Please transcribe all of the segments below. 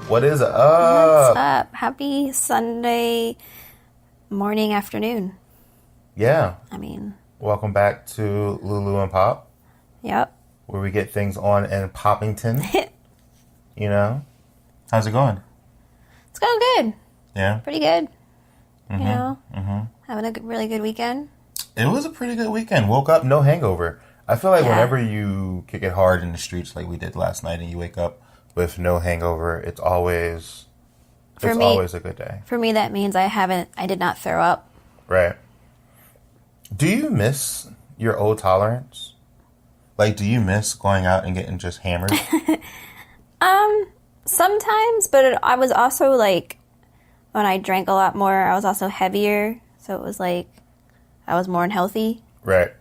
What is up? What's up? Happy Sunday morning, afternoon. Yeah. I mean... Welcome back to Lulu and Pop. Yep. Where we get things on in Poppington. You know? How's it going? It's going good. Yeah? Pretty good. Mm-hmm. You know? Mm-hmm. Having a really good weekend. It was a pretty good weekend. Woke up, no hangover. I feel like whenever you kick it hard in the streets like we did last night and you wake up with no hangover, it's always a good day. For me, that means I did not throw up. Right. Do you miss your old tolerance? Like, do you miss going out and getting just hammered? Sometimes, but I was also like, when I drank a lot more, I was also heavier. So it was like, I was more unhealthy. Right.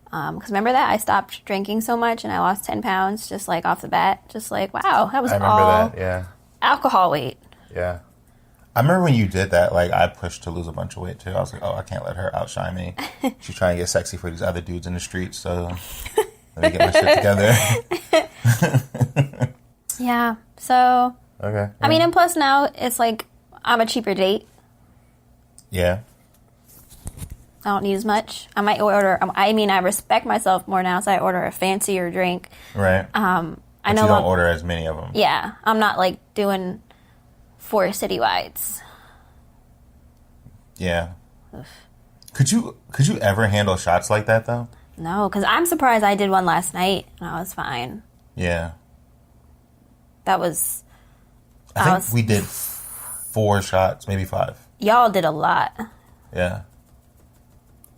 Because remember that? I stopped drinking so much and I lost 10 pounds just like off the bat. Just like, wow, that was alcohol weight. Yeah. I remember when you did that, like, I pushed to lose a bunch of weight, too. I was like, oh, I can't let her outshine me. She's trying to get sexy for these other dudes in the streets, so let me get my shit together. Yeah, so... Okay. Yeah. I mean, and plus now, it's like, I'm a cheaper date. Yeah. I don't need as much. I might order... I respect myself more now, so I order a fancier drink. Right. I know you don't order as many of them. Yeah. I'm not, like, doing 4 citywides. Yeah. Oof. Could you ever handle shots like that, though? No, because I'm surprised I did one last night, and I was fine. Yeah. That was... I think we did 4 shots, maybe 5. Y'all did a lot. Yeah.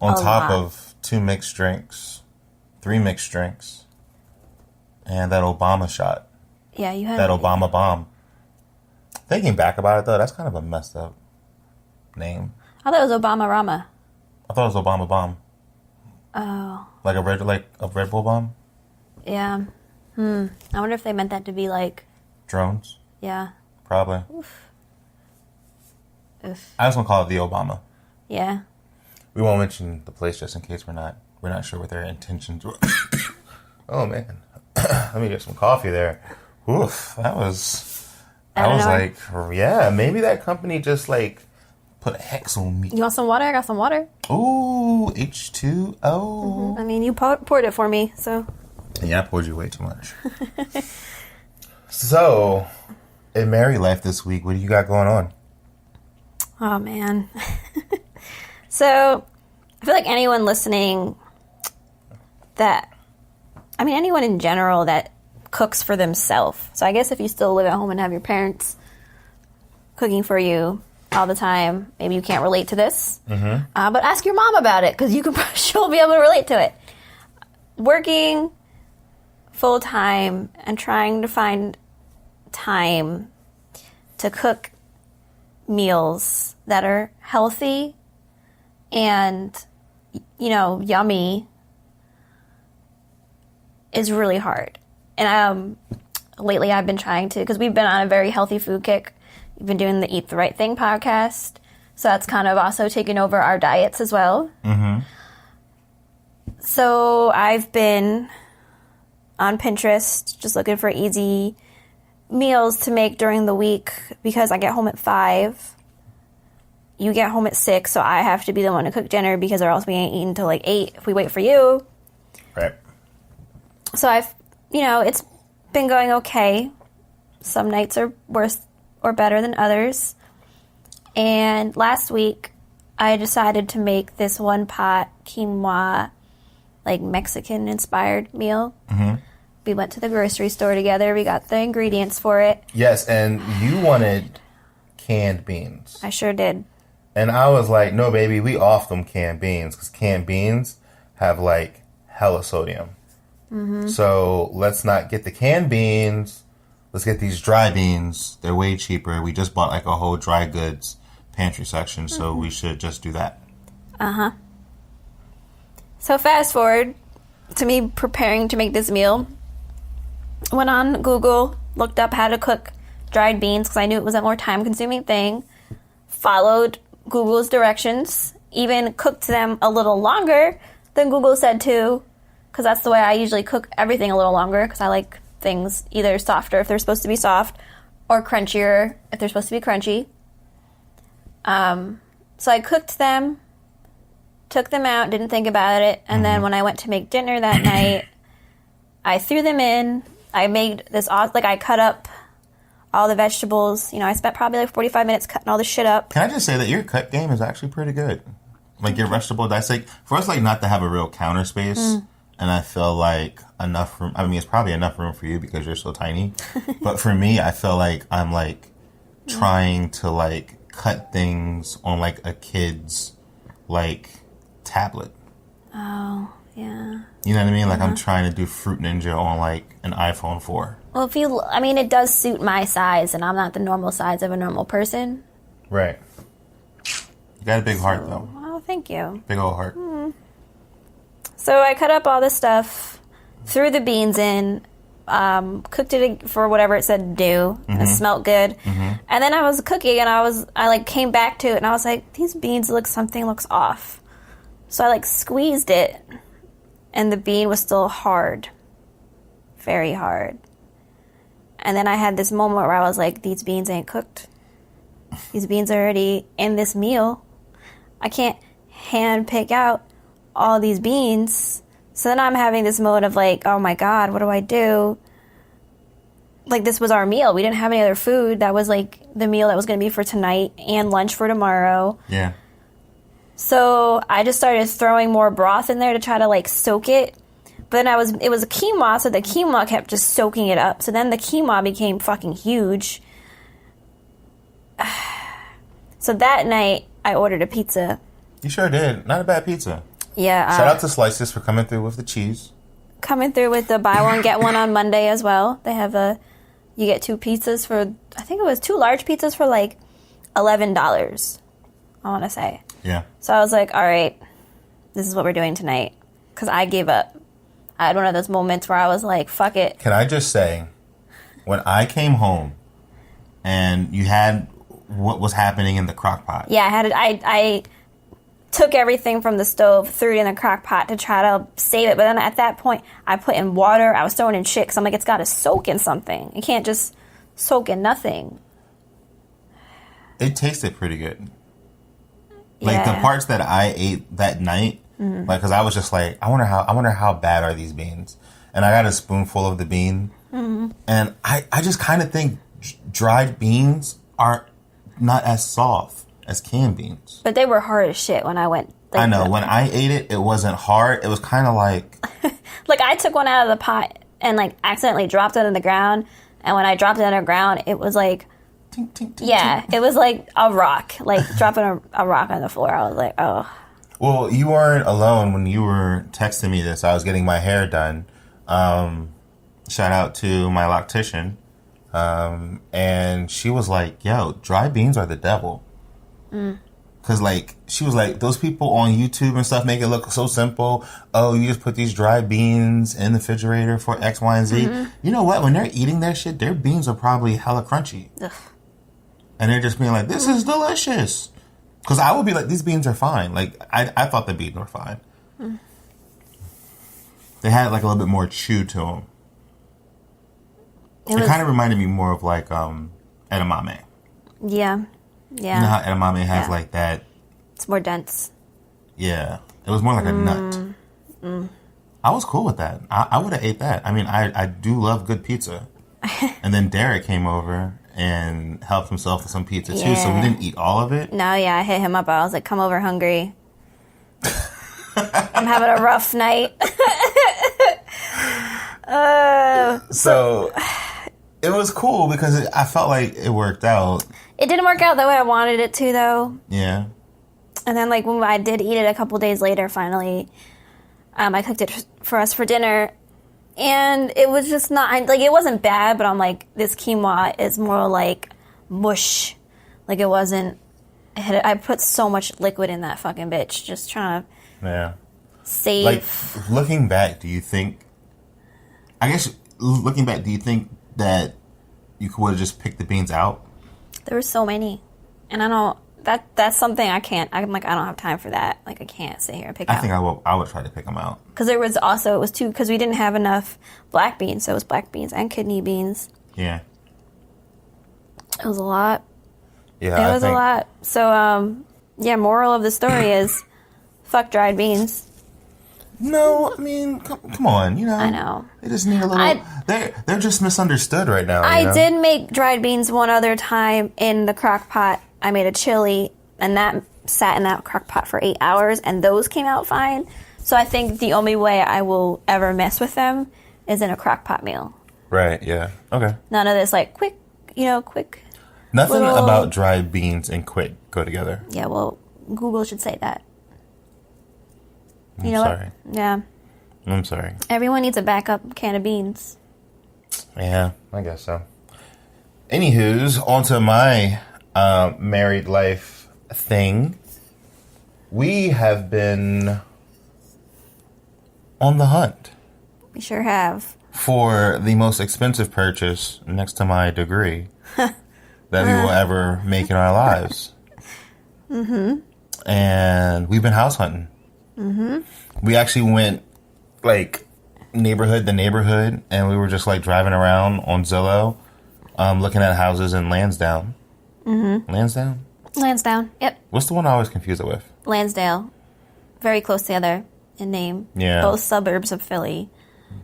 On top of 2 mixed drinks, 3 mixed drinks, and that Obama shot. Yeah, you had... That Obama bomb. Thinking back about it, though, that's kind of a messed up name. I thought it was Obama Rama. I thought it was Obama bomb. Oh. Like a Red Bull bomb? Yeah. I wonder if they meant that to be like... Drones? Yeah. Probably. Oof. I just want to call it the Obama. Yeah. We won't mention the place just in case we're not sure what their intentions were. Oh, man. Let me get some coffee there. Oof. I was like, yeah, maybe that company just like put a hex on me. You want some water? I got some water. Ooh, H2O. Mm-hmm. I mean, you poured it for me, so. Yeah, I poured you way too much. So, in married life this week, what do you got going on? Oh, man. So, I feel like anyone listening anyone in general that cooks for themselves. So I guess if you still live at home and have your parents cooking for you all the time, maybe you can't relate to this. Mm-hmm. But ask your mom about it, because she'll be able to relate to it. Working full time and trying to find time to cook meals that are healthy and, yummy is really hard. And lately I've been trying to, because we've been on a very healthy food kick. We've been doing the Eat the Right Thing podcast. So that's kind of also taken over our diets as well. Mm-hmm. So I've been on Pinterest just looking for easy meals to make during the week, because I get home at 5. You get home at 6, so I have to be the one to cook dinner, because or else we ain't eating until like 8 if we wait for you. Right. So it's been going okay. Some nights are worse or better than others. And last week, I decided to make this one pot quinoa, like Mexican-inspired meal. Mm-hmm. We went to the grocery store together. We got the ingredients for it. Yes, and you wanted canned beans. I sure did. And I was like, no, baby, we off them canned beans, because canned beans have, like, hella sodium. Mm-hmm. So let's not get the canned beans. Let's get these dry beans. They're way cheaper. We just bought, like, a whole dry goods pantry section, so we should just do that. Uh-huh. So fast forward to me preparing to make this meal. Went on Google, looked up how to cook dried beans, because I knew it was a more time-consuming thing. Followed Google's directions, even cooked them a little longer than Google said to, because that's the way I usually cook everything, a little longer, because I like things either softer if they're supposed to be soft, or crunchier if they're supposed to be crunchy. So I cooked them, took them out, didn't think about it, and then when I went to make dinner that night, I threw them in. I made this, like, I cut up all the vegetables. You know, I spent probably like 45 minutes cutting all this shit up. Can I just say that your cut game is actually pretty good? Like, your vegetable dice, like, for us, like, not to have a real counter space, and I feel like enough room, I mean, it's probably enough room for you because you're so tiny, but for me, I feel like I'm, like, trying to, like, cut things on, like, a kid's, like, tablet. Oh, yeah. You know what I mean? Like, I'm trying to do Fruit Ninja on, like, an iPhone 4. Well, I mean, it does suit my size, and I'm not the normal size of a normal person. Right. You got a big heart, though. Oh, thank you. Big old heart. So I cut up all this stuff, threw the beans in, cooked it for whatever it said to do. It smelled good. And then I was cooking, and I like came back to it, and I was like, these beans something looks off. So I like squeezed it, and the bean was still hard. Very hard. And then I had this moment where I was like, these beans ain't cooked. These beans are already in this meal. I can't hand pick out all these beans. So then I'm having this moment of like, oh my God, what do I do? Like, this was our meal. We didn't have any other food. That was like the meal that was going to be for tonight and lunch for tomorrow. Yeah. So I just started throwing more broth in there to try to like soak it. But then it was a quinoa, so the quinoa kept just soaking it up. So then the quinoa became fucking huge. So that night, I ordered a pizza. You sure did. Not a bad pizza. Yeah. Shout out to Slices for coming through with the cheese. Coming through with the buy one, get one on Monday as well. They have you get 2 pizzas for, I think it was 2 large pizzas for like $11, I want to say. Yeah. So I was like, all right, this is what we're doing tonight. Because I gave up. I had one of those moments where I was like, fuck it. Can I just say, when I came home and you had what was happening in the crock pot. Yeah, I took everything from the stove, threw it in the crock pot to try to save it. But then at that point, I put in water. I was throwing in shit because I'm like, it's got to soak in something. It can't just soak in nothing. It tasted pretty good. Like, the parts that I ate that night, like, because I was just like, I wonder how bad are these beans? And I got a spoonful of the bean. And I just kind of think dried beans are not as soft as canned beans. But they were hard as shit when I went. I know. When I ate it, it wasn't hard. It was kind of like... Like, I took one out of the pot and, like, accidentally dropped it on the ground. And when I dropped it on the ground, it was like... Tink, tink, tink, yeah, tink. it was like a rock. Like, dropping a rock on the floor. I was like, oh. Well, you weren't alone when you were texting me this. I was getting my hair done. Shout out to my loctician. And she was like, yo, dry beans are the devil. Because, like, she was like, those people on YouTube and stuff make it look so simple. Oh, you just put these dry beans in the refrigerator for X, Y, and Z. You know what? When they're eating their shit, their beans are probably hella crunchy. Ugh. And they're just being like, this is delicious. Because I would be like, these beans are fine. Like, I thought the beans were fine. They had, like, a little bit more chew to them. It kind of reminded me more of, like, edamame. Yeah. Yeah. You know how edamame has, like, that... It's more dense. Yeah. It was more like a nut. I was cool with that. I would have ate that. I mean, I do love good pizza. And then Derek came over and helped himself with some pizza, too. So we didn't eat all of it. No, yeah. I hit him up. I was like, come over hungry. I'm having a rough night. So... It was cool because I felt like it worked out. It didn't work out the way I wanted it to, though. Yeah. And then, like, when I did eat it a couple days later, finally, I cooked it for us for dinner. And it was just not, like, it wasn't bad, but I'm like, this quinoa is more like mush. Like, it wasn't, I put so much liquid in that fucking bitch, just trying to save. Like, looking back, do you think that you would have just picked the beans out? There were so many. And I don't... That's something I can't... I'm like, I don't have time for that. Like, I can't sit here and pick out. I think I would try to pick them out. Because it was too... Because we didn't have enough black beans. So it was black beans and kidney beans. Yeah. It was a lot. Yeah, It was a lot. So, yeah, moral of the story is fuck dried beans. No, I mean, come on, you know. I know. They just need a little. They're just misunderstood right now. I did make dried beans one other time in the crock pot. I made a chili, and that sat in that crock pot for 8 hours, and those came out fine. So I think the only way I will ever mess with them is in a crock pot meal. Right, yeah. Okay. None of this, like, quick. Nothing about dried beans and quick go together. Yeah, well, Google should say that. I'm sorry. What? Yeah. I'm sorry. Everyone needs a backup can of beans. Yeah, I guess so. Anywho's, onto my married life thing. We have been on the hunt. We sure have. For the most expensive purchase next to my degree that we will ever make in our lives. Mm-hmm. And we've been house hunting. Mm-hmm. We actually went, like, neighborhood to neighborhood, and we were just, like, driving around on Zillow, looking at houses in Lansdowne. Mm-hmm. Lansdowne? Lansdowne, yep. What's the one I always confuse it with? Lansdale. Very close together in name. Yeah. Both suburbs of Philly.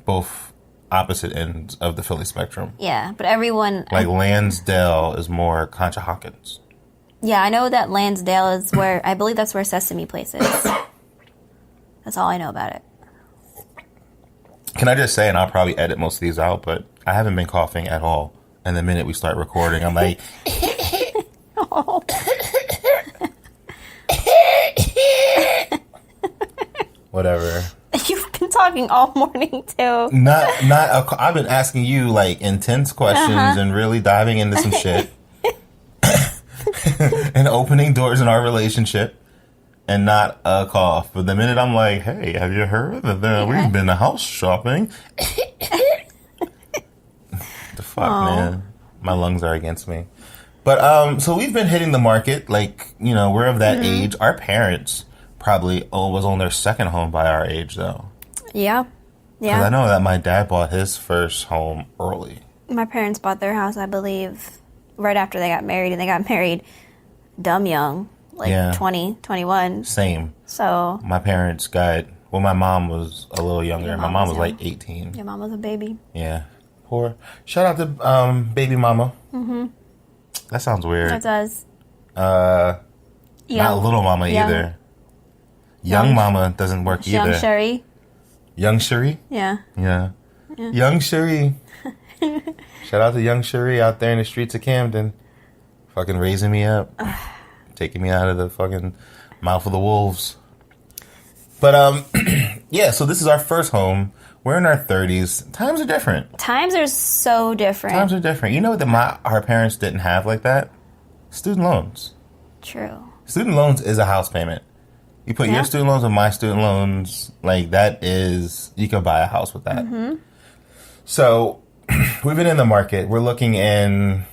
Both opposite ends of the Philly spectrum. Yeah, but everyone... Like, Lansdale is more Conshohockins. Yeah, I know that Lansdale is where... I believe that's where Sesame Place is. That's all I know about it. Can I just say, and I'll probably edit most of these out, but I haven't been coughing at all. And the minute we start recording, I'm like... Oh. Whatever. You've been talking all morning, too. I've been asking you, like, intense questions and really diving into some shit. And opening doors in our relationship. And not a cough. But the minute I'm like, hey, have you heard that we've been house shopping? The fuck, man. My lungs are against me. But, so we've been hitting the market. Like, you know, we're of that age. Our parents probably was on their second home by our age, though. Yeah. Yeah. Because I know that my dad bought his first home early. My parents bought their house, I believe, right after they got married. And they got married dumb young. Like 20, 21. Same. So. My parents got, well, my mom was a little younger. My mom was like 18. Your mom was a baby. Yeah. Poor. Shout out to baby mama. Mm-hmm. That sounds weird. It does. Not little mama either. Young mama doesn't work either. Young Sherry. Young Sherry? Yeah. Young Sherry. Shout out to Young Sherry out there in the streets of Camden. Fucking raising me up. Taking me out of the fucking mouth of the wolves. But, yeah, so this is our first home. We're in our 30s. Times are different. Times are so different. Times are different. You know what our parents didn't have like that? Student loans. True. Student loans is a house payment. You put your student loans and my student loans, like, that is, you can buy a house with that. Mm-hmm. So, we've been in the market. We're looking in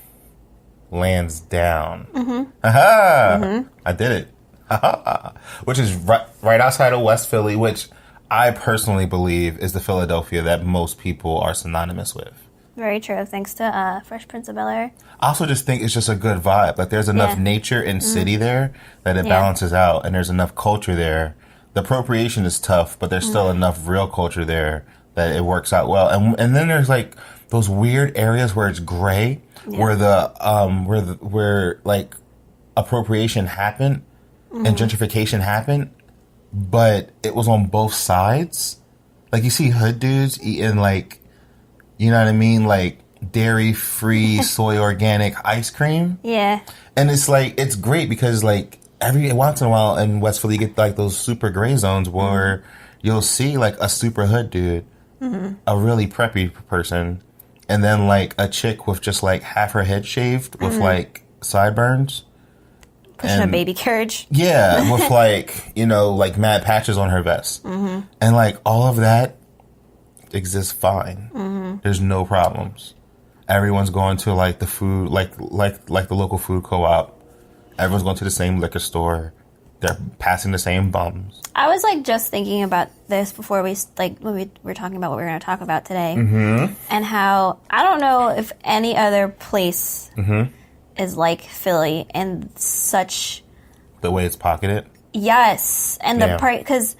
Lansdowne. Mm-hmm. Aha! Mm-hmm. I did it. Aha! Which is right outside of West Philly, which I personally believe is the Philadelphia that most people are synonymous with. Very true. Thanks to Fresh Prince of Bel-Air. I also just think it's just a good vibe. Like, there's enough nature and city there that it balances out, and there's enough culture there. The appropriation is tough, but there's still enough real culture there that it works out well. And then there's, like, those weird areas where it's gray, where where like appropriation happened and gentrification happened, but it was on both sides. Like, you see hood dudes eating, like, you know what I mean, like dairy-free, soy organic ice cream. Yeah. And it's like, it's great because, like, every once in a while in West Philly, you get, like, those super gray zones where you'll see, like, a super hood dude, a really preppy person, and then, like, a chick with just, like, half her head shaved with, like, sideburns. Pushing a baby carriage. Yeah, with, like, you know, like, mad patches on her vest. Mm-hmm. And, like, all of that exists fine. Mm-hmm. There's no problems. Everyone's going to, like, the food, like the local food co-op. Everyone's going to the same liquor store. They're passing the same bums. I was, like, just thinking about this before when we were talking about what we were going to talk about today. Mm-hmm. And how, I don't know if any other place is like Philly and such... The way it's pocketed? Yes. And the price... Because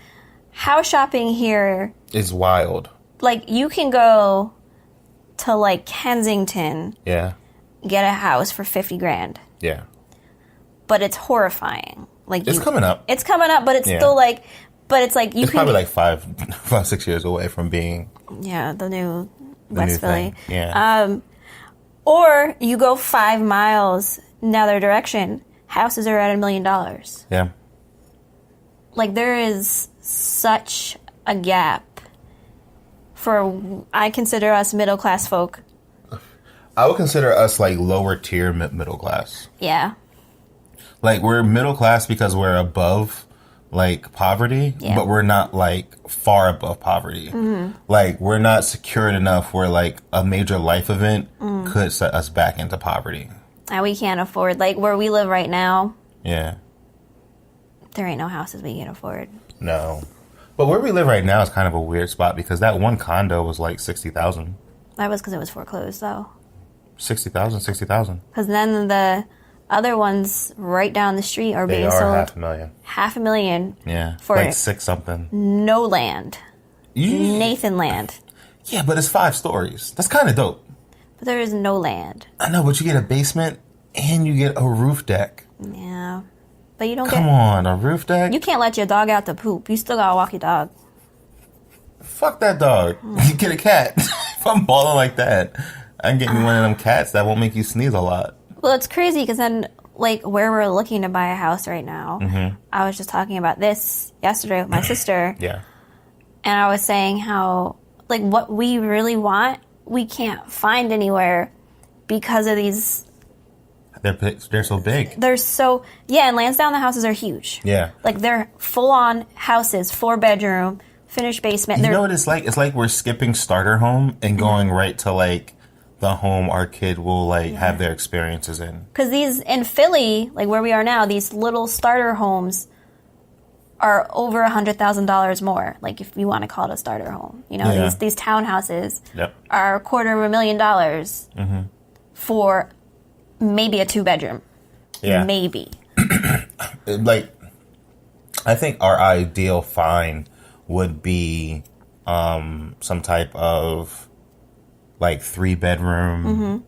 house shopping here... is wild. Like, you can go to, like, Kensington... Yeah. Get a house for $50,000. Yeah. But it's horrifying. Like, it's coming up. It's coming up, but it's still, like... But it's like... It's probably, like, 5-6 years away from being... Yeah, the new West Philly. Thing. Yeah. Or you go 5 miles in the other direction, houses are at $1 million. Yeah. Like, there is such a gap for, I consider us middle class folk. I would consider us like lower tier middle class. Yeah. Like, we're middle class because we're above like poverty, but we're not like far above poverty. Like, we're not secured enough where like a major life event could set us back into poverty. And we can't afford, like, where we live right now. Yeah. There ain't no houses we can afford. No. But where we live right now is kind of a weird spot because that one condo was like $60,000. That was because it was foreclosed, though. $60,000. Because then the other ones right down the street are being sold. $500,000. $500,000. Yeah. For like 6 something. No land. Nathan land. Yeah, but it's 5 stories. That's kind of dope. But there is no land. I know, but you get a basement and you get a roof deck. Yeah. But you don't Come on, a roof deck? You can't let your dog out to poop. You still gotta walk your dog. Fuck that dog. You get a cat. If I'm balling like that, I can get me one of them cats that won't make you sneeze a lot. Well, it's crazy because then, like, where we're looking to buy a house right now, I was just talking about this yesterday with my sister. Yeah. And I was saying how, like, what we really want, we can't find anywhere because of these... They're so big. They're so... Yeah, in Lansdowne, the houses are huge. Yeah. Like, they're full-on houses, 4-bedroom, finished basement. You know what it's like? It's like we're skipping starter home and going right to, like, the home our kid will, like, have their experiences in. Because these, in Philly, like where we are now, these little starter homes are over $100,000 more. Like, if you want to call it a starter home. You know, these townhouses are $250,000 for maybe a 2-bedroom. Yeah. Maybe. Like, I think our ideal find would be some type of like 3-bedroom,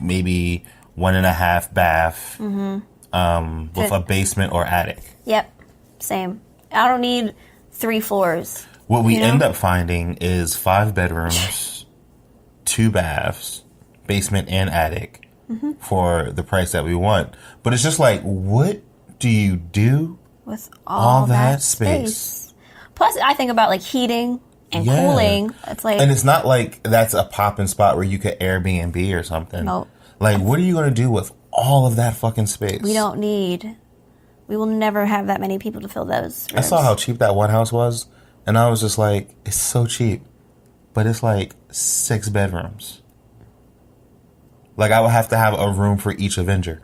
maybe 1.5 bath, with a basement or attic. Yep, same. I don't need 3 floors. What we end up finding is 5 bedrooms, 2 baths, basement and attic for the price that we want. But it's just like, what do you do with all that space? Plus, I think about like heating and cooling. It's like, and it's not like that's a popping spot where you could Airbnb or something. Nope. Like, what are you going to do with all of that fucking space? We will never have that many people to fill those rooms. I saw how cheap that one house was, and I was just like, it's so cheap. But it's like 6 bedrooms. Like, I would have to have a room for each Avenger.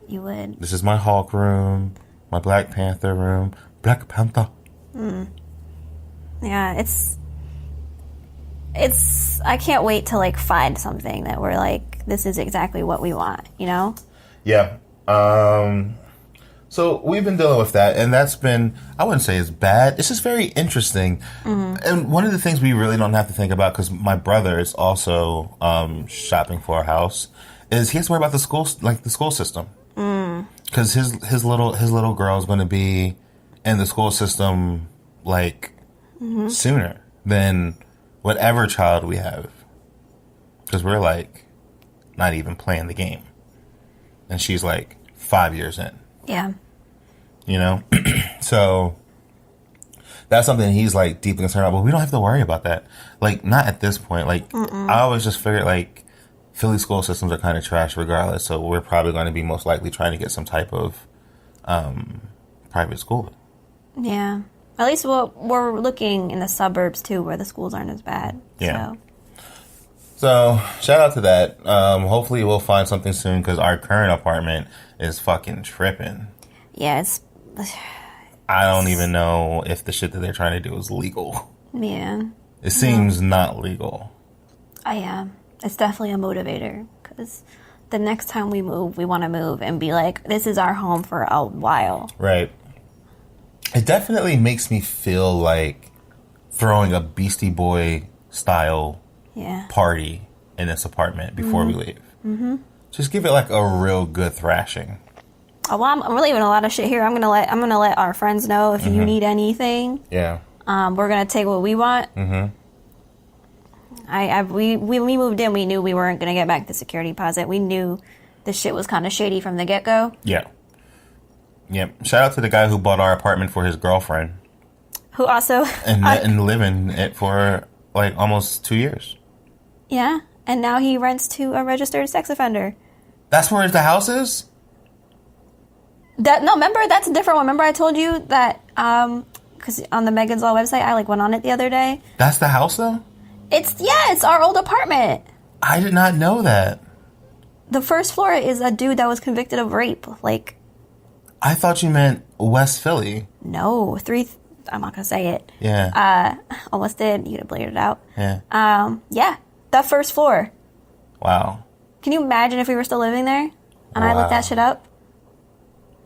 You would. This is my Hulk room, my Black Panther room. Black Panther. Yeah, it's I can't wait to like find something that we're like, this is exactly what we want, you know? Yeah. So we've been dealing with that, and that's been, I wouldn't say it's bad. It's just very interesting. And one of the things we really don't have to think about, because my brother is also shopping for a house, is he has to worry about the school system. Because his little girl is going to be in the school system like sooner than whatever child we have, because we're like not even playing the game, and she's like 5 years in. Yeah, you know. So that's something he's like deeply concerned about, but we don't have to worry about that, like, not at this point. Like, I always just figured like Philly school systems are kind of trash regardless, so we're probably going to be most likely trying to get some type of private school. Yeah. At least we're looking in the suburbs, too, where the schools aren't as bad. Yeah. So, shout out to that. Hopefully we'll find something soon, because our current apartment is fucking tripping. Yeah, I don't even know if the shit that they're trying to do is legal. Yeah. It seems not legal. Yeah. It's definitely a motivator, because the next time we move, we want to move and be like, this is our home for a while. Right. It definitely makes me feel like throwing a Beastie Boy style party in this apartment before we leave. Mm-hmm. Just give it like a real good thrashing. Oh, well, I'm leaving a lot of shit here. I'm gonna let our friends know if you need anything. Yeah. We're gonna take what we want. Mm-hmm. When we moved in, we knew we weren't gonna get back the security deposit. We knew the shit was kind of shady from the get go. Yeah. Yep. Shout out to the guy who bought our apartment for his girlfriend. Who also and live in it for like almost 2 years. Yeah, and now he rents to a registered sex offender. That's where the house is? Remember, that's a different one. Remember I told you that, because on the Megan's Law website, I went on it the other day. That's the house, though? It's our old apartment. I did not know that. The first floor is a dude that was convicted of rape. I thought you meant West Philly. No, I'm not gonna say it. Yeah. Almost did. You'd have blared it out. Yeah. Yeah, the first floor. Wow. Can you imagine if we were still living there? And I looked that shit up.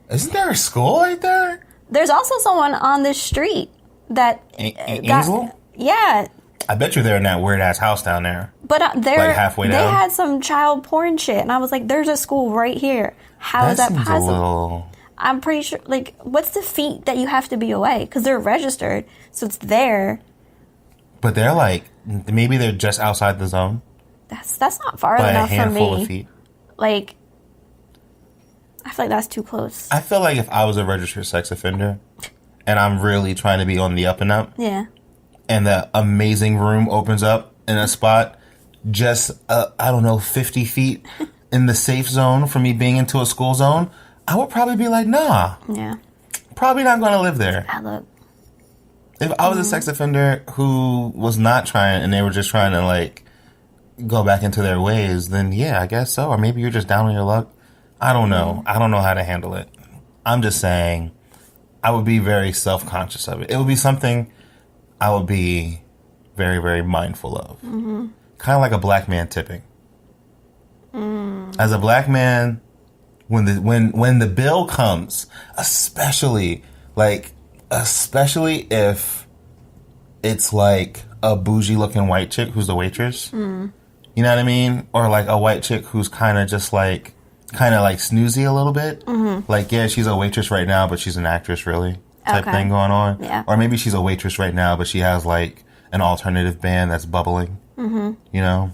Isn't there a school right there? There's also someone on this street that... Ainsville? Yeah. I bet you're there in that weird-ass house down there. But halfway down? They had some child porn shit. And I was like, there's a school right here. How is that possible? I'm pretty sure... what's the feet that you have to be away? Because they're registered. So it's there. But they're maybe they're just outside the zone. That's not far enough for me. By a handful of feet. I feel like that's too close. I feel like if I was a registered sex offender and I'm really trying to be on the up and up, and the amazing room opens up in a spot just, 50 feet in the safe zone for me being into a school zone, I would probably be like, nah. Yeah. Probably not going to live there. Look. If I was a sex offender who was not trying and they were just trying to, go back into their ways, then yeah, I guess so. Or maybe you're just down on your luck. I don't know. I don't know how to handle it. I'm just saying I would be very self-conscious of it. It would be something I would be very, very mindful of. Mm-hmm. Kind of like a black man tipping. As a black man, when the bill comes, especially if it's a bougie looking white chick who's the waitress. You know what I mean? Or a white chick who's kind of just snoozy a little bit. Mm-hmm. She's a waitress right now, but she's an actress really type thing going on. Yeah. Or maybe she's a waitress right now, but she has an alternative band that's bubbling. Mm-hmm. You know?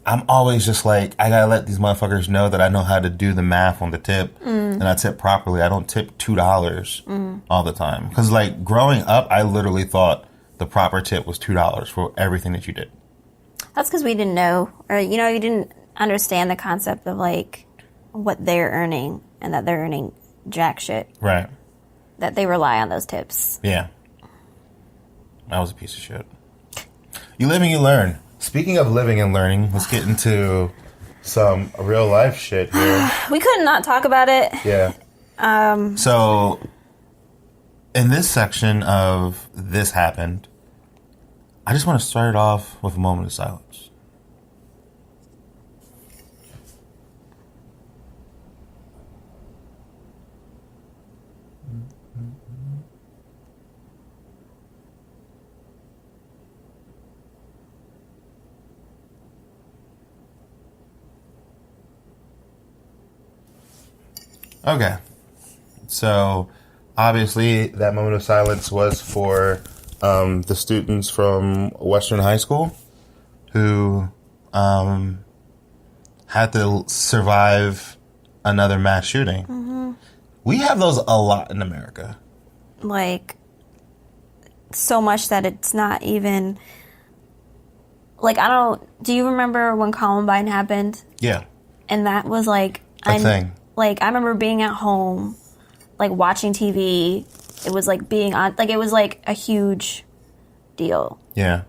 I'm always just I gotta let these motherfuckers know that I know how to do the math on the tip. And I tip properly. I don't tip $2 all the time. Because growing up, I literally thought the proper tip was $2 for everything that you did. That's because we didn't know, or you didn't understand the concept of what they're earning and that they're earning jack shit. Right. That they rely on those tips. Yeah. I was a piece of shit. You live and you learn. Speaking of living and learning, let's get into some real life shit here. We could not talk about it. Yeah. So, in this section of This Happened, I just want to start it off with a moment of silence. Okay. So, obviously, that moment of silence was for the students from Western High School who had to survive another mass shooting. Mm-hmm. We have those a lot in America. So much that it's not even... do you remember when Columbine happened? Yeah. And that was a thing. I remember being at home, watching TV. It was being on, it was a huge deal. Yeah.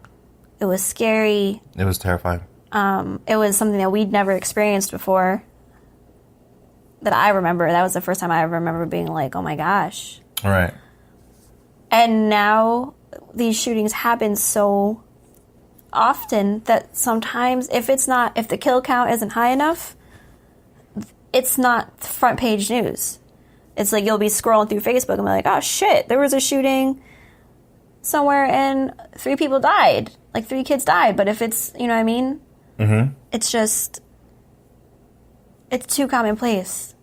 It was scary. It was terrifying. It was something that we'd never experienced before. That I remember. That was the first time I ever remember being oh my gosh. Right. And now these shootings happen so often that sometimes if the kill count isn't high enough, it's not front page news. It's like you'll be scrolling through Facebook and be like, oh shit, there was a shooting somewhere and 3 people died. Like 3 kids died. But if it's, you know what I mean? Mm-hmm. It's just, it's too commonplace.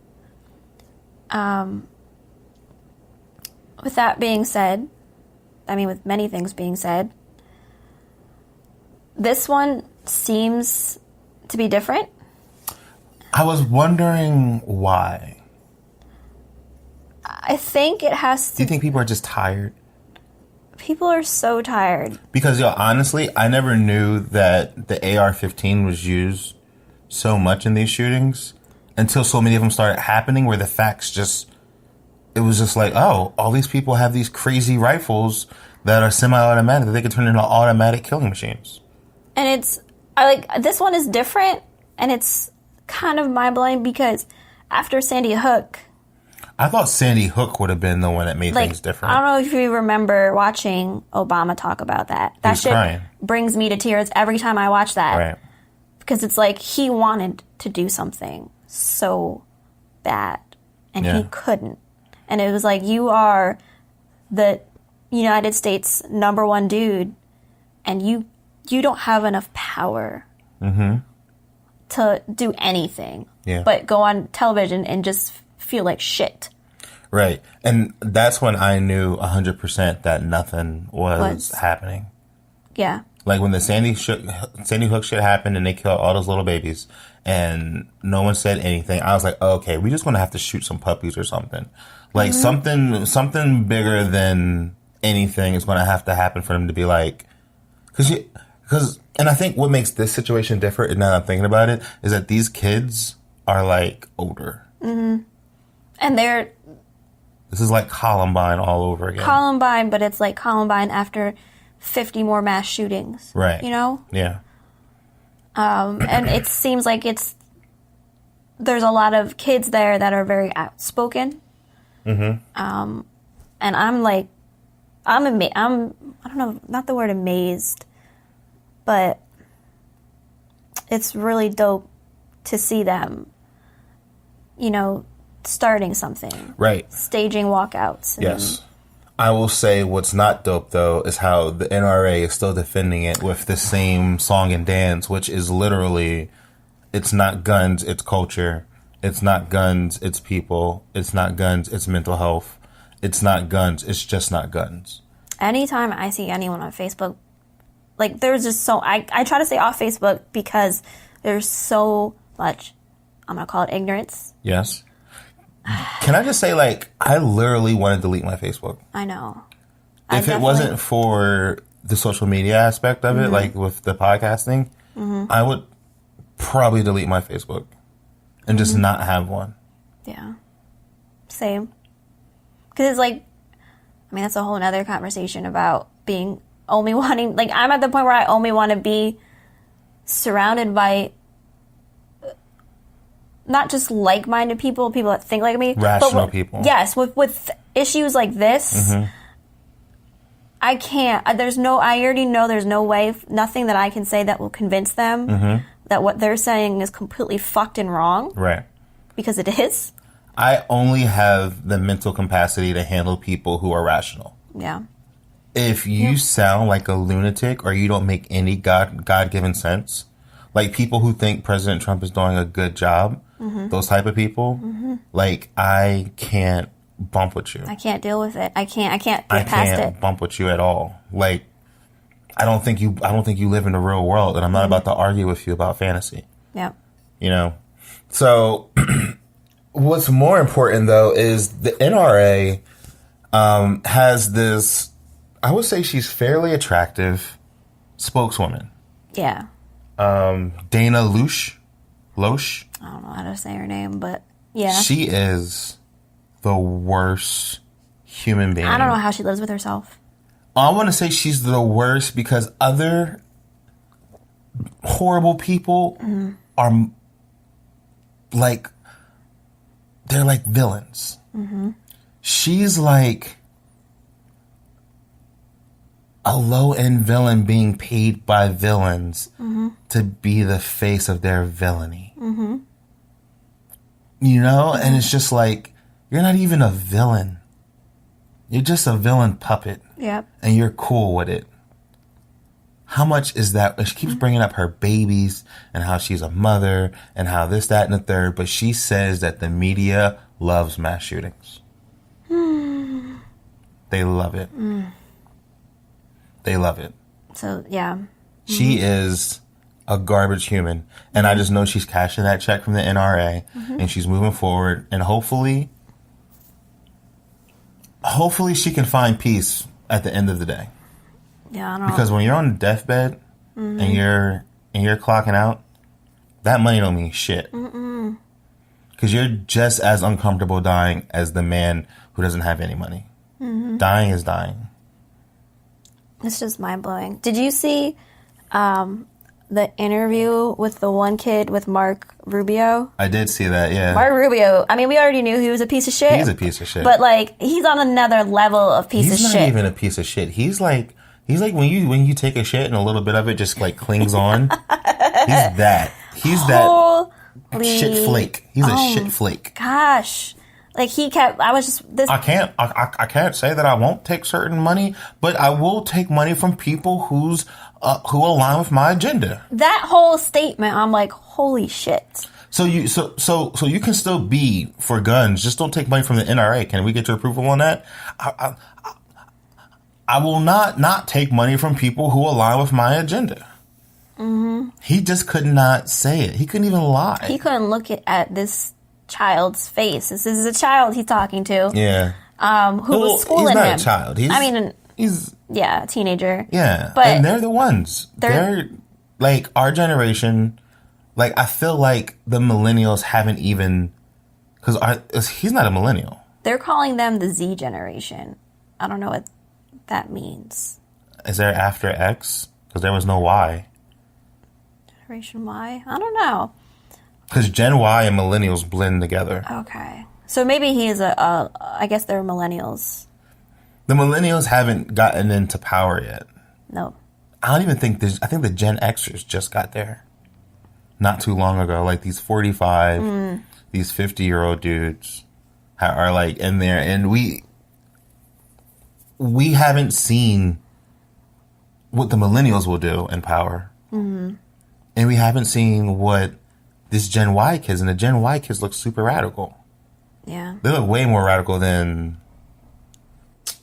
With that being said, I mean, with many things being said, this one seems to be different. I was wondering why. I think it has to... Do you think people are just tired? People are so tired. Because, honestly, I never knew that the AR-15 was used so much in these shootings until so many of them started happening where the facts just... It was just like, oh, all these people have these crazy rifles that are semi-automatic that they can turn into automatic killing machines. And this one is different, and it's kind of mind-blowing because after Sandy Hook... I thought Sandy Hook would have been the one that made things different. I don't know if you remember watching Obama talk about that. That shit crying. Brings me to tears every time I watch that. Right. Because it's like he wanted to do something so bad, and he couldn't. And it was like, you are the United States #1 dude, and you don't have enough power to do anything but go on television and just feel like shit. Right. And that's when I knew 100% that nothing was happening. Yeah. Like when the Sandy Hook shit happened and they killed all those little babies and no one said anything, I was like, oh, okay, we're just going to have to shoot some puppies or something. Like something bigger than anything is going to happen for them to be like, and I think what makes this situation different, and now that I'm thinking about it, is that these kids are like older. Mm-hmm. And this is like Columbine all over again. Columbine, but it's like Columbine after 50 more mass shootings. Right. You know? Yeah. And it seems like there's a lot of kids there that are very outspoken. Mm-hmm. And I'm like, I don't know, not the word amazed, but it's really dope to see them, starting something. Right. Staging walkouts. Yes. I will say what's not dope, though, is how the NRA is still defending it with the same song and dance, which is literally, it's not guns, it's culture. It's not guns, it's people. It's not guns, it's mental health. It's not guns, it's just not guns. Anytime I see anyone on Facebook, like there's just I try to stay off Facebook because there's so much, I'm going to call it ignorance. Yes. Can I just say, I literally want to delete my Facebook. I know. If it wasn't for the social media aspect of it, like with the podcasting, I would probably delete my Facebook and just not have one. Yeah. Same. Because it's like, that's a whole other conversation about being only wanting, I'm at the point where I only want to be surrounded by not just like-minded people that think like me. Rational people. Yes, with issues like this, I can't, I already know there's no way, nothing that I can say that will convince them that what they're saying is completely fucked and wrong. Right. Because it is. I only have the mental capacity to handle people who are rational. Yeah. If you sound like a lunatic or you don't make any God-given sense, like people who think President Trump is doing a good job, those type of people, I can't bump with you. I can't deal with it. I can't get past it. I can't bump with you at all. I don't think you live in the real world, and I'm not about to argue with you about fantasy. Yeah. So what's more important though is the NRA has this, I would say she's fairly attractive spokeswoman. Yeah. Dana Loesch. I don't know how to say her name, but yeah. She is the worst human being. I don't know how she lives with herself. I want to say she's the worst because other horrible people are they're like villains. She's like a low-end villain being paid by villains to be the face of their villainy. You know? And it's just like, you're not even a villain. You're just a villain puppet. Yep. And you're cool with it. How much is that? She keeps bringing up her babies and how she's a mother and how this, that, and the third. But she says that the media loves mass shootings. They love it. They love it. So, yeah. She is a garbage human. And I just know she's cashing that check from the NRA. And she's moving forward. And hopefully she can find peace at the end of the day. Yeah, I don't Because know. when you're on a deathbed and you're clocking out, that money don't mean shit. Because you're just as uncomfortable dying as the man who doesn't have any money. Dying is dying. It's just mind-blowing. Did you see the interview with the one kid with Mark Rubio? I did see that, yeah. Mark Rubio, I mean, we already knew he was a piece of shit. He's a piece of shit. But, like, he's on another level of piece of shit. He's not even a piece of shit. He's like when you take a shit and a little bit of it just like clings on. He's that. He's that shit flake. He's a shit flake. Gosh. Like, I can't say that I won't take certain money, but I will take money from people who align with my agenda. That whole statement, I'm like, holy shit. So you can still be for guns. Just don't take money from the NRA. Can we get your approval on that? I will not take money from people who align with my agenda. He just could not say it. He couldn't even lie. He couldn't look at this child's face. This is a child he's talking to. Yeah. Who was schooling him. He's not a child. He's a teenager. Yeah. But and they're the ones. They're like our generation. Like, I feel like the millennials haven't even, because he's not a millennial. They're calling them the Z generation. I don't know what that means. Is there after X? Because there was no Y. Generation Y? I don't know. Because Gen Y and millennials blend together. Okay. So maybe he is I guess they're millennials. The millennials haven't gotten into power yet. No. I don't even think I think the Gen Xers just got there. Not too long ago. Like these 45, these 50-year-old dudes are like in there. And we haven't seen what the millennials will do in power. And we haven't seen what this Gen Y kids, and the Gen Y kids look super radical. Yeah. They look way more radical than...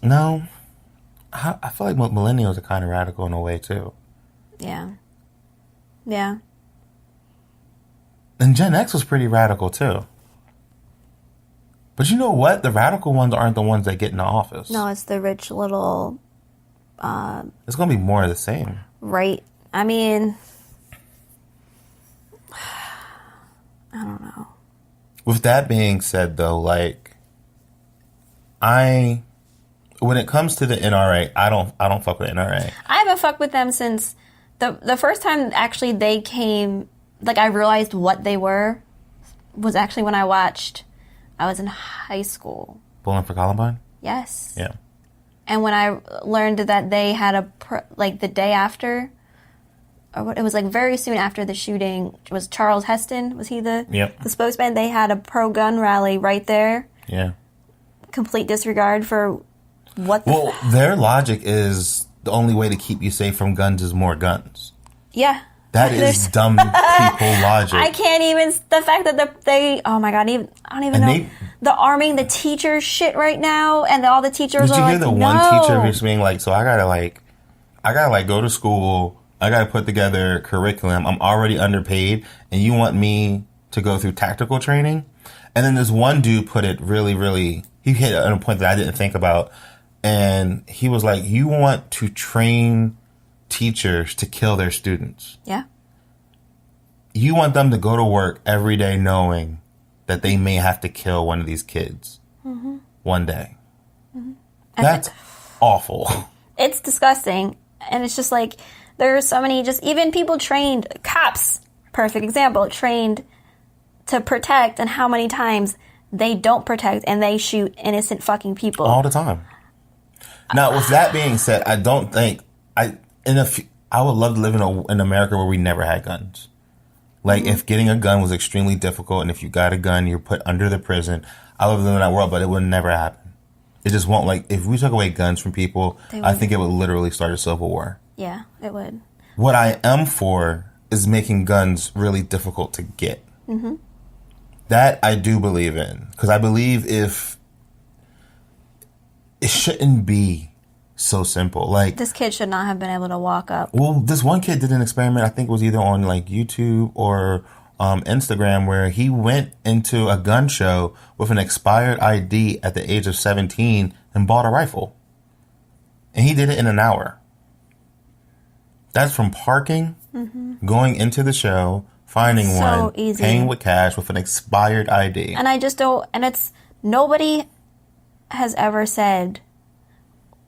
No. I feel like millennials are kind of radical in a way, too. Yeah. Yeah. And Gen X was pretty radical, too. But you know what? The radical ones aren't the ones that get into office. No, it's the rich little... It's going to be more of the same. Right. I mean... I don't know. With that being said, though, like... When it comes to the NRA, I don't fuck with NRA. I haven't fucked with them since the first time actually they came, like I realized what they were, was actually when I was in high school. Bowling for Columbine? Yes. Yeah. And when I learned that they had the day after, or what, it was like very soon after the shooting, was Charles Heston, was he the spokesman? They had a pro-gun rally right there. Yeah. Complete disregard for what the... their logic is the only way to keep you safe from guns is more guns. Yeah. That is dumb people logic. I can't even... The fact that they... Oh my God, I don't even know. The arming the teachers shit right now, and all the teachers are like, did you hear the one teacher just being like, so I gotta go to school, I gotta put together curriculum, I'm already underpaid, and you want me to go through tactical training? And then this one dude put it really, really... He hit it on a point that I didn't think about. And he was like, you want to train teachers to kill their students. Yeah. You want them to go to work every day knowing that they may have to kill one of these kids one day. That's awful. It's disgusting. And it's just like, there are so many, just even people trained, cops, perfect example, trained to protect, and how many times they don't protect and they shoot innocent fucking people. All the time. Now, with that being said, I don't think I would love to live in America where we never had guns. Like, if getting a gun was extremely difficult, and if you got a gun, you're put under the prison, I would live in that world, but it would never happen. It just won't. Like, if we took away guns from people, I think it would literally start a civil war. Yeah, it would. What I am for is making guns really difficult to get. Mm-hmm. That I do believe in. Because I believe if... It shouldn't be so simple. Like, this kid should not have been able to walk up. Well, this one kid did an experiment, I think it was either on like YouTube or Instagram, where he went into a gun show with an expired ID at the age of 17 and bought a rifle. And he did it in an hour. That's from parking, going into the show, finding So one, easy. paying with cash with an expired ID. And I just don't, and it's, nobody has ever said,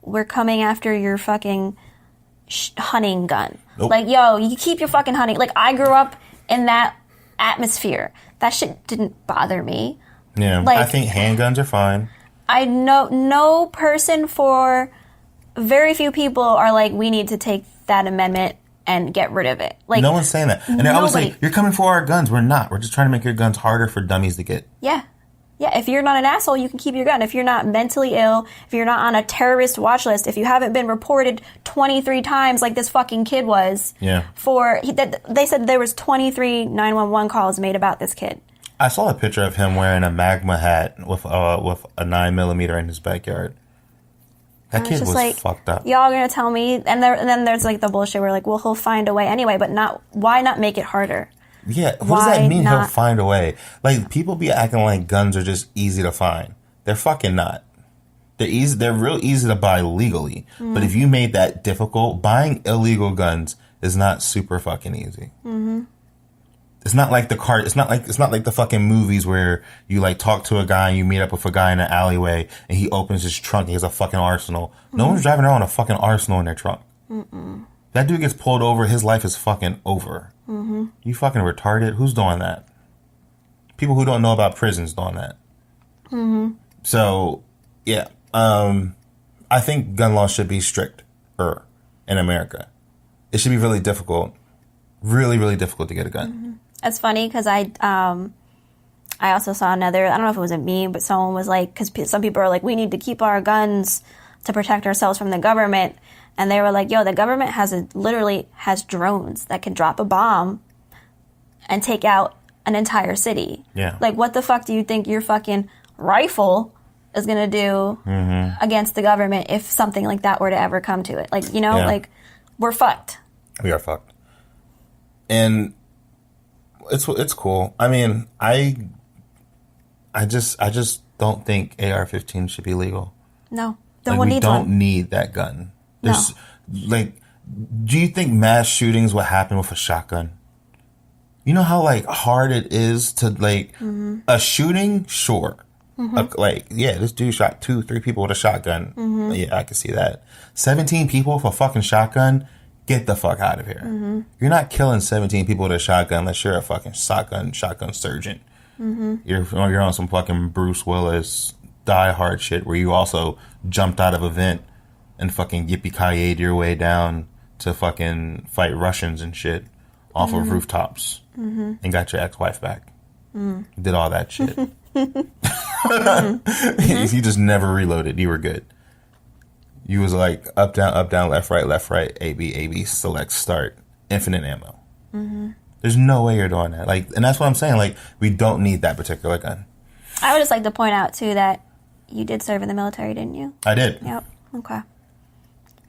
we're coming after your fucking hunting gun. Nope. Like, yo, you keep your fucking hunting. Like, I grew up in that atmosphere. That shit didn't bother me. Yeah, like, I think handguns are fine. I know no person for very few people are like, we need to take that amendment and get rid of it. Like, no one's saying that. And they're always saying, you're coming for our guns. We're not. We're just trying to make your guns harder for dummies to get. Yeah. Yeah, if you're not an asshole, you can keep your gun. If you're not mentally ill, if you're not on a terrorist watch list, if you haven't been reported 23 times like this fucking kid was. Yeah. They said there was 23 911 calls made about this kid. I saw a picture of him wearing a magma hat with a 9mm in his backyard. That kid was like, fucked up. Y'all gonna tell me? And then there's like the bullshit where like, well, he'll find a way anyway, but why not make it harder? Yeah, what does that mean? He'll find a way. Like, people be acting like guns are just easy to find. They're fucking not. They're easy. They're real easy to buy legally. But if you made that difficult, buying illegal guns is not super fucking easy. Mm-hmm. It's not like the car. It's not like the fucking movies where you like talk to a guy and you meet up with a guy in an alleyway and he opens his trunk and he has a fucking arsenal. No one's driving around with a fucking arsenal in their trunk. That dude gets pulled over. His life is fucking over. Mm-hmm. You fucking retarded. Who's doing that? People who don't know about prisons doing that. Mm-hmm. So, yeah. I think gun laws should be stricter in America. It should be really difficult. Really, really difficult to get a gun. Mm-hmm. It's funny because I also saw another, I don't know if it was a meme, but someone was like, because some people are like, we need to keep our guns to protect ourselves from the government. And they were like, yo, the government literally has drones that can drop a bomb and take out an entire city. Yeah. Like, what the fuck do you think your fucking rifle is going to do against the government if something like that were to ever come to it? Like, you know, like, we're fucked. We are fucked. And it's cool. I mean, I just don't think AR-15 should be legal. No. Like, we don't need that gun. There's, like, do you think mass shootings would happen with a shotgun? You know how, like, hard it is to, like, a shooting? Sure. Like, yeah, this dude shot 2-3 people with a shotgun. Yeah, I can see that. 17 people with a fucking shotgun? Get the fuck out of here. You're not killing 17 people with a shotgun unless you're a fucking shotgun surgeon. You're on some fucking Bruce Willis Die Hard shit where you also jumped out of a vent and fucking yippee-ki-yay'd your way down to fucking fight Russians and shit off of rooftops and got your ex-wife back. Did all that shit. You just never reloaded. You were good. You was like up, down, left, right, A, B, select, start, infinite ammo. There's no way you're doing that. Like, and that's what I'm saying. Like, we don't need that particular gun. I would just like to point out, too, that you did serve in the military, didn't you? I did. Yep. Okay.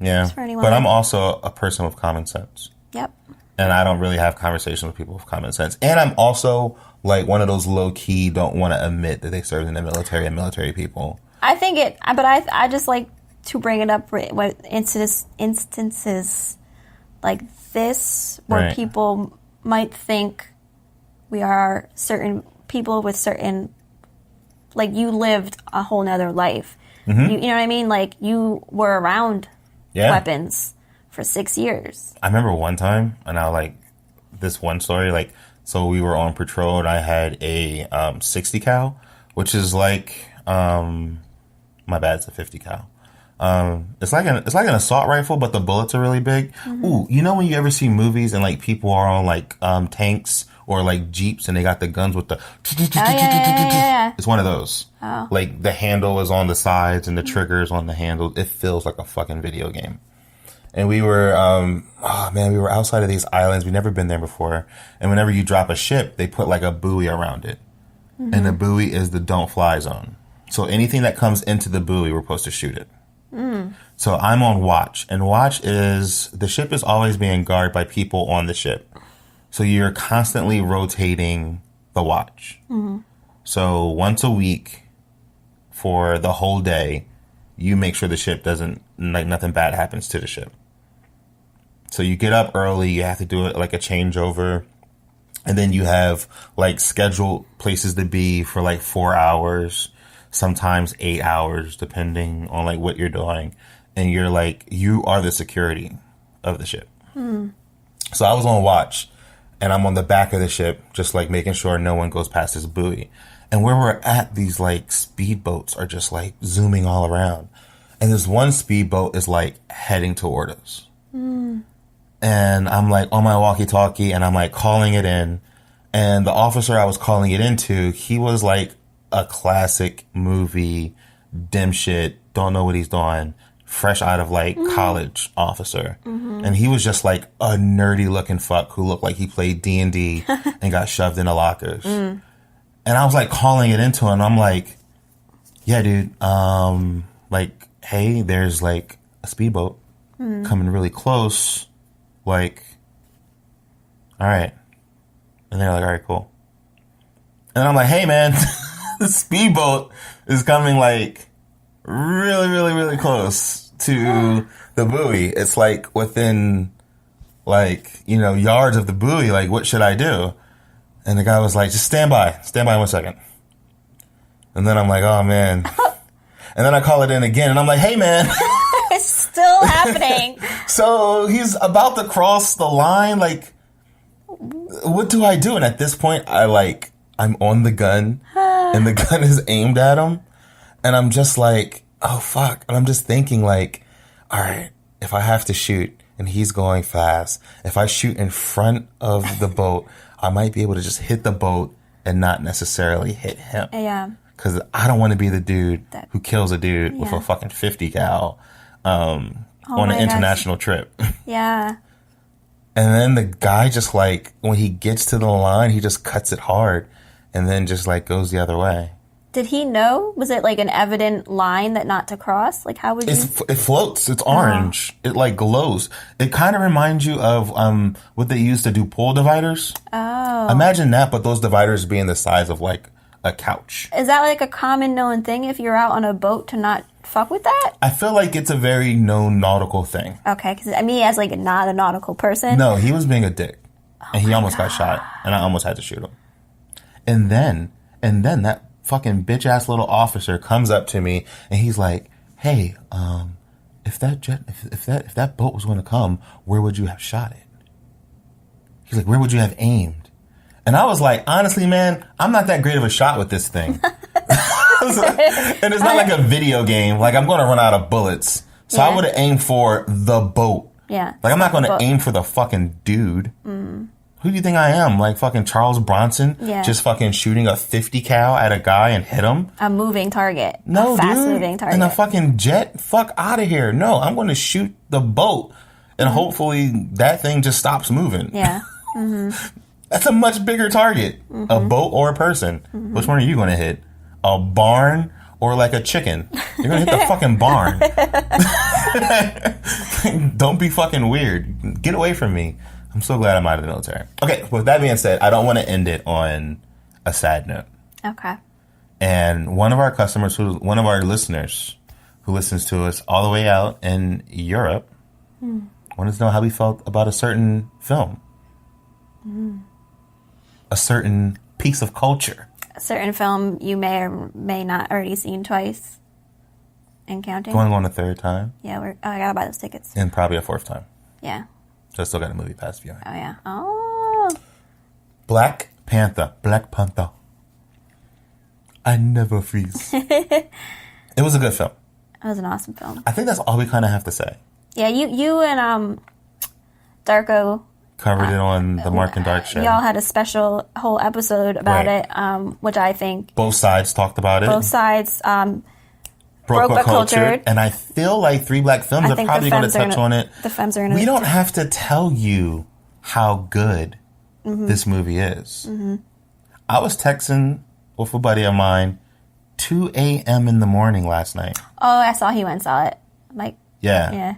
Yeah. But I'm also a person with common sense. Yep. And I don't really have conversations with people with common sense. And I'm also like one of those low-key don't want to admit that they served in the military and military people. I think but I just like to bring it up with instances like this where people might think we are certain people with certain, like, you lived a whole nother life. You know what I mean? Like, you were around weapons for 6 years. I remember one time, and I like this one story, like, so we were on patrol and I had a 60 cal, which is like, my bad, it's a 50 cal. It's like an assault rifle, but the bullets are really big. Ooh, you know when you ever see movies and like people are on like tanks or like Jeeps and they got the guns with the... Yeah. It's one of those. Oh. Like the handle is on the sides and the trigger is on the handle. It feels like a fucking video game. And we were, we were outside of these islands. We'd never been there before. And whenever you drop a ship, they put like a buoy around it. Mm-hmm. And the buoy is the don't fly zone. So anything that comes into the buoy, we're supposed to shoot it. So I'm on watch, and watch is the ship is always being guarded by people on the ship. So you're constantly rotating the watch. So once a week for the whole day, you make sure the ship doesn't, like nothing bad happens to the ship. So you get up early, you have to do it like a changeover. And then you have like scheduled places to be for like 4 hours. Sometimes 8 hours, depending on like what you're doing. And you're like, you are the security of the ship. So I was on watch and I'm on the back of the ship, just like making sure no one goes past this buoy. And where we're at, these like speedboats are just like zooming all around. And this one speedboat is like heading toward us. And I'm like on my walkie-talkie and I'm like calling it in. And the officer I was calling it into, he was like a classic movie, dim shit, don't know what he's doing, fresh out of like college officer. And he was just like a nerdy looking fuck who looked like he played D&D and got shoved into lockers. And I was like calling it into him. I'm like, yeah, dude, like, hey, there's like a speedboat coming really close. Like, all right. And they're like, all right, cool. And I'm like, hey, man, the speedboat is coming like really, really, really close to the buoy. It's like within like, you know, yards of the buoy. Like, what should I do? And the guy was like, just stand by 1 second. And then I'm like, oh, man. And then I call it in again and I'm like, hey, man. It's still happening. So he's about to cross the line. Like, what do I do? And at this point, I'm on the gun and the gun is aimed at him. And I'm just like, oh, fuck. And I'm just thinking like, all right, if I have to shoot and he's going fast, if I shoot in front of the boat, I might be able to just hit the boat and not necessarily hit him. Yeah. Because I don't want to be the dude who kills a dude with a fucking 50 cal on an international trip. Yeah. And then the guy just like, when he gets to the line, he just cuts it hard and then just like goes the other way. Did he know? Was it like an evident line that not to cross? Like how would you? It floats. It's orange. It like glows. It kind of reminds you of what they used to do pole dividers. Oh. Imagine that, but those dividers being the size of like a couch. Is that like a common known thing if you're out on a boat to not fuck with that? I feel like it's a very known nautical thing. Okay, because me as like not a nautical person. No, he was being a dick. And he almost got shot. And I almost had to shoot him. And then that fucking bitch ass little officer comes up to me and he's like, hey, if that boat was going to come, where would you have shot it? He's like, where would you have aimed? And I was like, honestly, man, I'm not that great of a shot with this thing. And it's not like a video game. Like, I'm going to run out of bullets. So I would have aimed for the boat. Yeah. Like, I'm not going to aim for the fucking dude. Who do you think I am? Like fucking Charles Bronson? Yeah. Just fucking shooting a 50 cal at a guy and hit him? A moving target. No, a fast dude. moving target. And a fucking jet? Fuck out of here. No, I'm going to shoot the boat. And hopefully that thing just stops moving. Yeah. That's a much bigger target. A boat or a person. Which one are you going to hit? A barn or like a chicken? You're going to hit the fucking barn. Don't be fucking weird. Get away from me. I'm so glad I'm out of the military. Okay, with that being said, I don't want to end it on a sad note. Okay. And one of our customers, one of our listeners who listens to us all the way out in Europe, wanted to know how we felt about a certain film. A certain piece of culture. A certain film you may or may not already seen twice and counting. Going on a third time. Yeah, I gotta buy those tickets. And probably a fourth time. Yeah. So I still got a movie pass viewing. Oh, yeah. Oh. Black Panther. I never freeze. It was a good film. It was an awesome film. I think that's all we kind of have to say. Yeah, you and Darko Covered it on the Mark and Dark show. Y'all had a special whole episode about it, which I think both sides talked about it. Both sides broke but cultured. And I feel like Three Black Films are probably going to touch on it. The femmes are going to. We don't have to tell you how good this movie is. I was texting with a buddy of mine 2 a.m. in the morning last night. Oh, I saw he went and saw it. Like, yeah.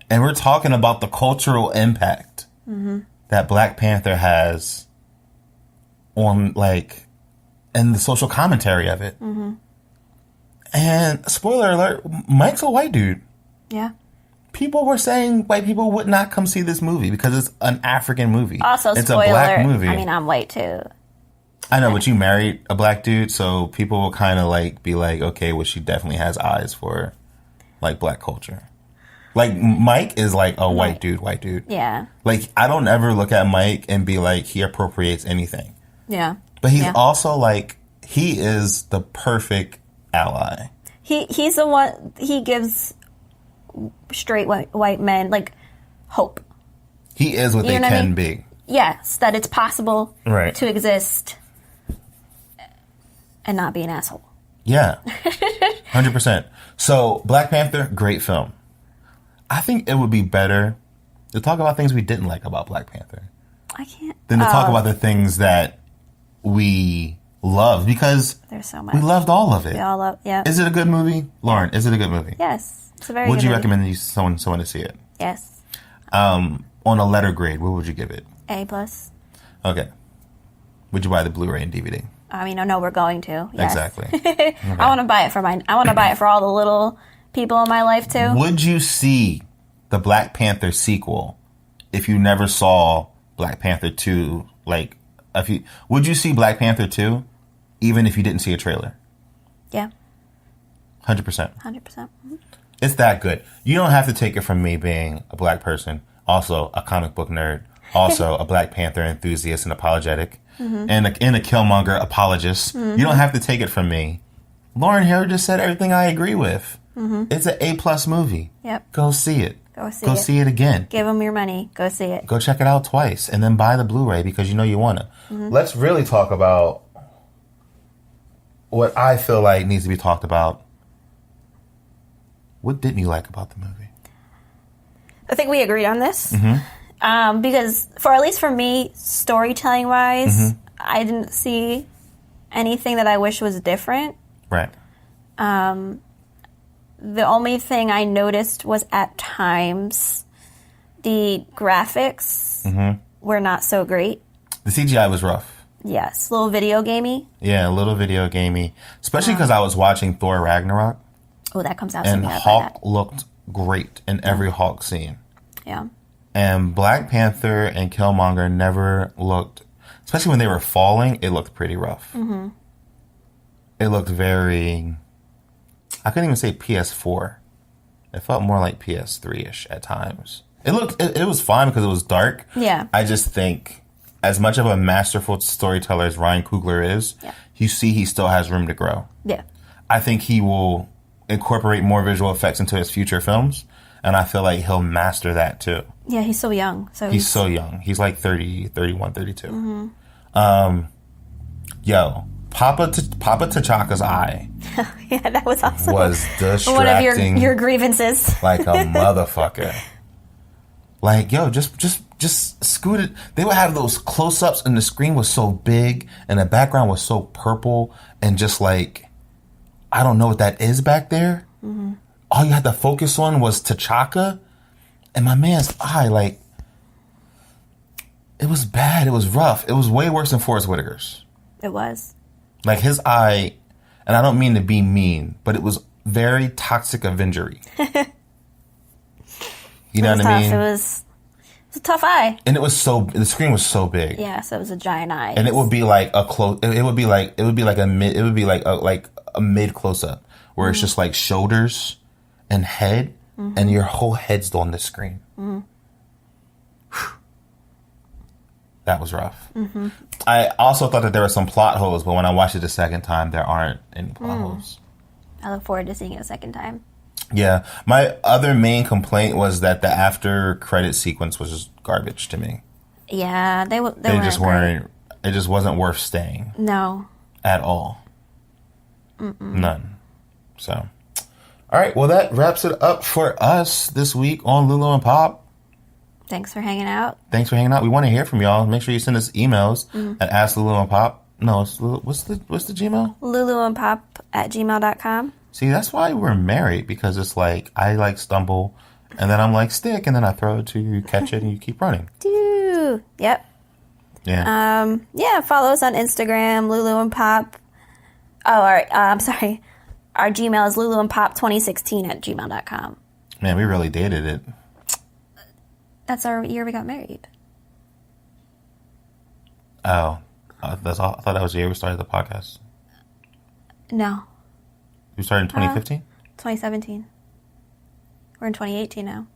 And we're talking about the cultural impact that Black Panther has on, like, and the social commentary of it. And spoiler alert, Mike's a white dude. Yeah. People were saying white people would not come see this movie because it's an African movie. Also, it's spoiler, a black movie. I mean, I'm white too. I know, but you married a black dude, so people will kind of like be like, okay, well, she definitely has eyes for like black culture. Like Mike is like a white dude. Yeah. Like I don't ever look at Mike and be like he appropriates anything. Yeah. But he's also like he is the perfect ally. He's the one. He gives straight white men like hope. He is what they can be. Yes, that it's possible right. to exist and not be an asshole. Yeah, 100%. So Black Panther, great film. I think it would be better to talk about things we didn't like about Black Panther. I can't. Than to talk about the things that we loved because there's so much. We loved all of it. We all love. Yeah. Is it a good movie, Lauren? Is it a good movie? Yes, it's a very. Would good you movie. recommend someone to see it? Yes. On a letter grade, what would you give it? A+. Okay. Would you buy the Blu-ray and DVD? I mean, I know we're going to. Yes. Exactly. Okay. I want to buy it for I want to buy it for all the little people in my life too. Would you see the Black Panther sequel if you never saw Black Panther 2? Like, would you see Black Panther 2 even if you didn't see a trailer? Yeah. 100%. 100%. It's that good. You don't have to take it from me being a black person, also a comic book nerd, also a Black Panther enthusiast and apologetic, and a Killmonger apologist. You don't have to take it from me. Lauren Hill just said everything I agree with. It's an A+ movie. Yep. Go see it. Go see it again. Give them your money. Go see it. Go check it out twice and then buy the Blu-ray because you know you want to. Let's really talk about what I feel like needs to be talked about. What didn't you like about the movie? I think we agreed on this. Because at least for me, storytelling wise, I didn't see anything that I wish was different. Right. The only thing I noticed was at times the graphics were not so great. The CGI was rough. Yes, a little video gamey. Yeah, a little video gamey. Especially because I was watching Thor Ragnarok. Oh, that comes out and soon. Hulk looked great in every Hulk scene. Yeah. And Black Panther and Killmonger never looked, especially when they were falling, it looked pretty rough. It looked very, I couldn't even say PS4. It felt more like PS3-ish at times. It was fine because it was dark. Yeah. I just think, as much of a masterful storyteller as Ryan Coogler is, you see he still has room to grow. Yeah. I think he will incorporate more visual effects into his future films, and I feel like he'll master that too. Yeah, he's so young. He's so young. He's like 30, 31, 32. Yo, Papa T'Chaka's eye. Yeah, that was awesome. Was distracting. One of your grievances. Like a motherfucker. Like, yo, just scoot it. They would have those close-ups and the screen was so big and the background was so purple and just like, I don't know what that is back there. All you had to focus on was T'Chaka and my man's eye. Like, it was bad. It was rough. It was way worse than Forrest Whitaker's. It was. Like his eye, and I don't mean to be mean, but it was very toxic Avengery. You know what I mean? It was a tough eye. And the screen was so big. Yeah, so it was a giant eye. And it would be like a mid close up where it's just like shoulders and head and your whole head's on the screen. That was rough. I also thought that there were some plot holes, but when I watched it the second time, there aren't any plot holes. I look forward to seeing it a second time. Yeah. My other main complaint was that the after credit sequence was just garbage to me. Yeah, they just weren't. It just wasn't worth staying. No. At all. None. So, all right. Well, that wraps it up for us this week on Lulu and Pop. Thanks for hanging out. We want to hear from y'all. Make sure you send us emails at AskLuluandPop. No, it's what's the Gmail? LuluandPop@gmail.com. See, that's why we're married, because it's like I like stumble, and then I'm like stick, and then I throw it to you, catch it, and you keep running. Yep. Yeah. Follow us on Instagram, Lulu and Pop. Oh, all right. I'm sorry. Our Gmail is luluandpop2016@gmail.com. Man, we really dated it. That's our year we got married. Oh, that's all. I thought that was the year we started the podcast. No. You started in 2015? 2017. We're in 2018 now.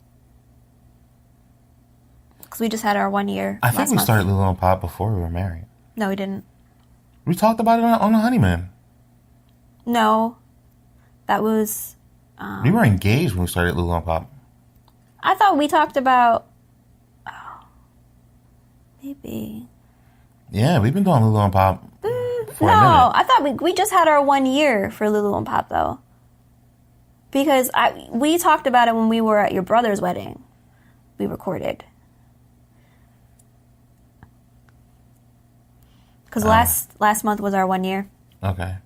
Because we just had our 1 year. I think we started Lulu and Pop before we were married. No, we didn't. We talked about it on the honeymoon. No. That was... we were engaged when we started Lulu and Pop. I thought we talked about... Oh, maybe. Yeah, we've been doing Lulu and Pop for a minute. I thought we just had our 1 year for Lulu and Pop, though. Because we talked about it when we were at your brother's wedding. We recorded. Because last month was our 1 year. Okay.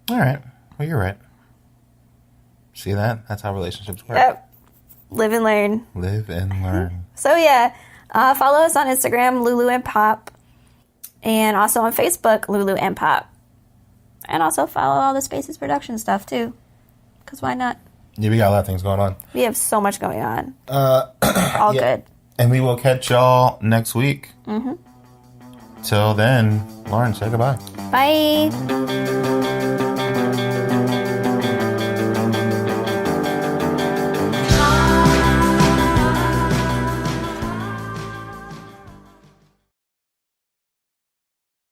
All right. Well, you're right. See that? That's how relationships work. Yep. Live and learn. Live and learn. So, yeah. Follow us on Instagram, Lulu and Pop. And also on Facebook, Lulu and Pop. And also follow all the Spaces production stuff, too. Because why not? Yeah, we got a lot of things going on. We have so much going on. All good. And we will catch y'all next week. Till then, Lauren, say goodbye. Bye.